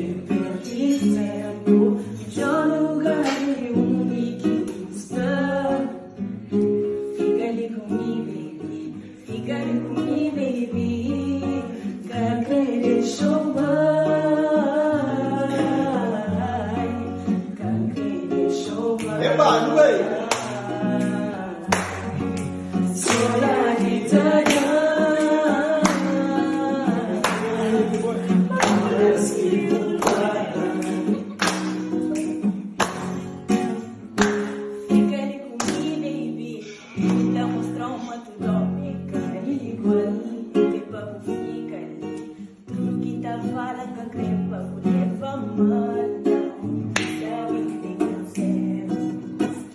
que perdi tempo, già lugar onde que está. Fica ali comigo, baby, fica ali comigo, baby, pra querer chorar, pra querer chorar. Epa, não é? Fala com a crepa, leva mal. Céu e tem céu,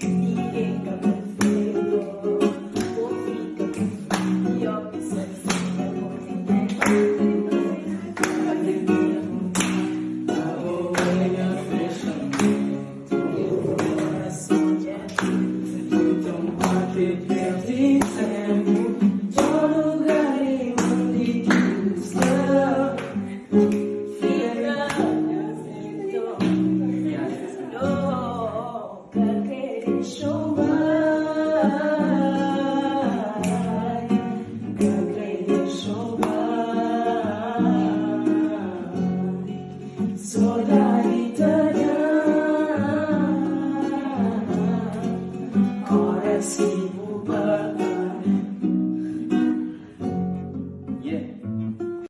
ninguém acaba feio. Ou fica com e ó, pensa assim, é bom Solidariedade, ora sim.